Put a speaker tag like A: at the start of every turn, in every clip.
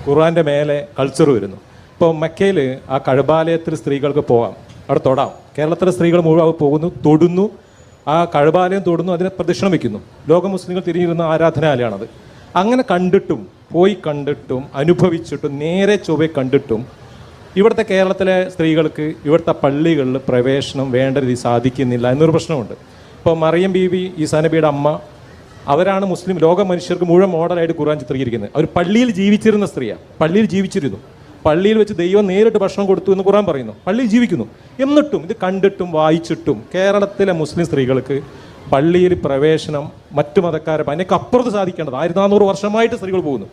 A: ഖുർആൻ്റെ മേലെ കൾച്ചർ വരുന്നു. ഇപ്പോൾ മക്കയിൽ ആ കഴബാലയത്തിൽ സ്ത്രീകൾക്ക് പോകാം, അവിടെ തൊടാം. കേരളത്തിലെ സ്ത്രീകൾ മുഴുവൻ പോകുന്നു, തൊടുന്നു, ആ കഴബാലയം തൊടുന്നു, അതിനെ പ്രദക്ഷിണം വയ്ക്കുന്നു. ലോക മുസ്ലിങ്ങൾ തിരിഞ്ഞിരുന്ന ആരാധനാലയമാണത്. അങ്ങനെ കണ്ടിട്ടും പോയി കണ്ടിട്ടും അനുഭവിച്ചിട്ടും നേരെ ചൊവ്വെ കണ്ടിട്ടും ഇവിടുത്തെ കേരളത്തിലെ സ്ത്രീകൾക്ക് ഇവിടുത്തെ പള്ളികളിൽ പ്രവേശനം വേണ്ട രീതി സാധിക്കുന്നില്ല എന്നൊരു പ്രശ്നമുണ്ട്. ഇപ്പോൾ മറിയം ബീവി ഈസാ നബിയുടെ അമ്മ, അവരാണ് മുസ്ലിം ലോക മനുഷ്യർക്ക് മുഴുവൻ മോഡലായിട്ട് ഖുർആൻ ചിത്രീകരിക്കുന്നത്. അവർ പള്ളിയിൽ ജീവിച്ചിരുന്ന സ്ത്രീയാണ്, പള്ളിയിൽ ജീവിച്ചിരുന്നു, പള്ളിയിൽ വെച്ച് ദൈവം നേരിട്ട് ഭക്ഷണം കൊടുത്തു എന്ന് ഖുർആൻ പറയുന്നു, പള്ളിയിൽ ജീവിക്കുന്നു. എന്നിട്ടും ഇത് കണ്ടിട്ടും വായിച്ചിട്ടും കേരളത്തിലെ മുസ്ലിം സ്ത്രീകൾക്ക് പള്ളിയിൽ പ്രവേശനം മറ്റു മതക്കാരെ അതിനൊക്കെ അപ്പുറത്ത് സാധിക്കേണ്ടത് 1400 വർഷമായിട്ട് സ്ത്രീകൾ പോകുന്നു,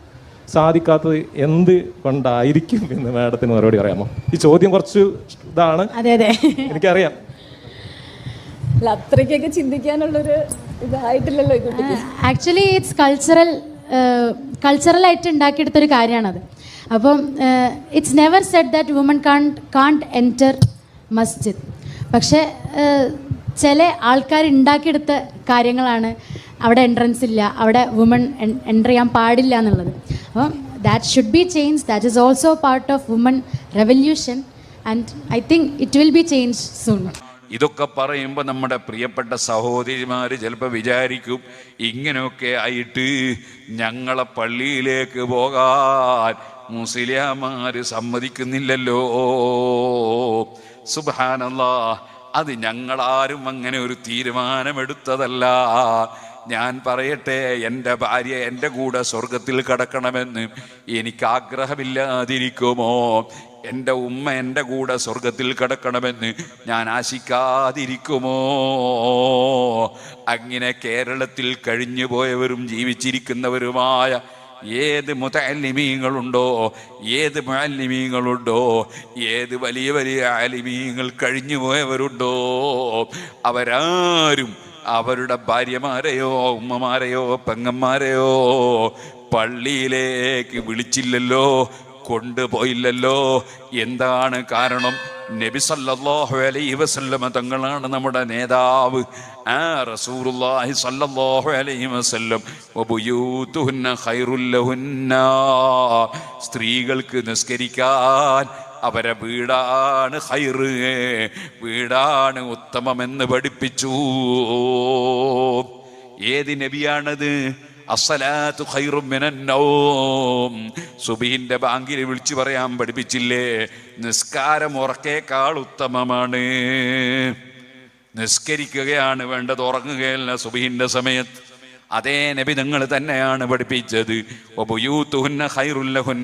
A: സാധിക്കാത്തത് എന്ത് കൊണ്ടായിരിക്കും എന്ന് മാഡത്തിന് മറുപടി അറിയാമോ? ഈ ചോദ്യം കുറച്ച് ഇതാണ്, എനിക്കറിയാം.
B: അത്രയ്ക്കൊക്കെ ചിന്തിക്കാനുള്ളൊരു ഇതായിട്ടില്ലല്ലോ.
C: ആക്ച്വലി ഇറ്റ്സ് കൾച്ചറലായിട്ട് ഉണ്ടാക്കിയെടുത്തൊരു കാര്യമാണത്. അപ്പം it's never said that woman can't enter മസ്ജിദ്. പക്ഷേ ചില ആൾക്കാർ ഉണ്ടാക്കിയെടുത്ത കാര്യങ്ങളാണ് അവിടെ എൻട്രൻസ് ഇല്ല, അവിടെ വുമൺ എൻ്റർ ചെയ്യാൻ പാടില്ല എന്നുള്ളത്. അപ്പം that should be change. That is also part of woman revolution and I think it will be change soon.
D: ഇതൊക്കെ പറയുമ്പോൾ നമ്മുടെ പ്രിയപ്പെട്ട സഹോദരിമാർ ചിലപ്പോൾ വിചാരിക്കും, ഇങ്ങനെയൊക്കെ ആയിട്ട് ഞങ്ങളെ പള്ളിയിലേക്ക് പോകാൻ മുസ്ലിയാമാർ സമ്മതിക്കുന്നില്ലല്ലോ. സുബ്ഹാനല്ലാഹ്, അത് ഞങ്ങളാരും അങ്ങനെ ഒരു തീരുമാനമെടുത്തതല്ല. ഞാൻ പറയട്ടെ, എൻ്റെ ഭാര്യ എൻ്റെ കൂടെ സ്വർഗത്തിൽ കടക്കണമെന്ന് എനിക്ക് ആഗ്രഹമില്ലാതിരിക്കുമോ? എൻ്റെ ഉമ്മ എൻ്റെ കൂടെ സ്വർഗത്തിൽ കടക്കണമെന്ന് ഞാൻ ആശിക്കാതിരിക്കുമോ? അങ്ങനെ കേരളത്തിൽ കഴിഞ്ഞു പോയവരും ജീവിച്ചിരിക്കുന്നവരുമായ ഏത് മുതഅല്ലിമീങ്ങളുണ്ടോ, ഏത് മുഅല്ലിമീങ്ങളുണ്ടോ, ഏത് വലിയ വലിയ ആലിമീങ്ങൾ കഴിഞ്ഞു പോയവരുണ്ടോ, അവരാരും അവരുടെ ഭാര്യമാരെയോ ഉമ്മമാരെയോ പെങ്ങന്മാരെയോ പള്ളിയിലേക്ക് വിളിച്ചില്ലല്ലോ, കൊണ്ടുപോയില്ലല്ലോ. എന്താണ് കാരണം? നബി സല്ലല്ലാഹു അലൈഹി വസല്ലമ തങ്ങളാണ് നമ്മുടെ നേതാവ്. ആ റസൂലുള്ളാഹി സല്ലല്ലാഹു അലൈഹി വസല്ലം വബുയൂതുഹുന്ന ഖൈറുൽ ലഹുന്ന, സ്ത്രീകൾക്ക് നിസ്കരിക്കാൻ അവരെ വീടാണ് ഖൈറ്, വീടാണ് ഉത്തമമെന്ന് പഠിപ്പിച്ചു. ഏത് നബിയാണത്? അസ്സലാത്തു ഖൈറും മിനൻ നൗം, സുബഹിന്റെ ബാങ്കിൽ വിളിച്ചു പറയാൻ പഠിപ്പിച്ചില്ലേ? നിസ്കാരം ഉറക്കേക്കാൾ ഉത്തമമാണ്. നിസ്കരിക്കുകയാണ് വേണ്ടത്, ഉറങ്ങുകയല്ല സുബഹിന്റെ സമയത്ത്. അതേ നബി നിങ്ങൾ തന്നെയാണ് പഠിപ്പിച്ചത്. വബുയൂതുഹുന്ന ഖൈറുൽ ലഹുന്ന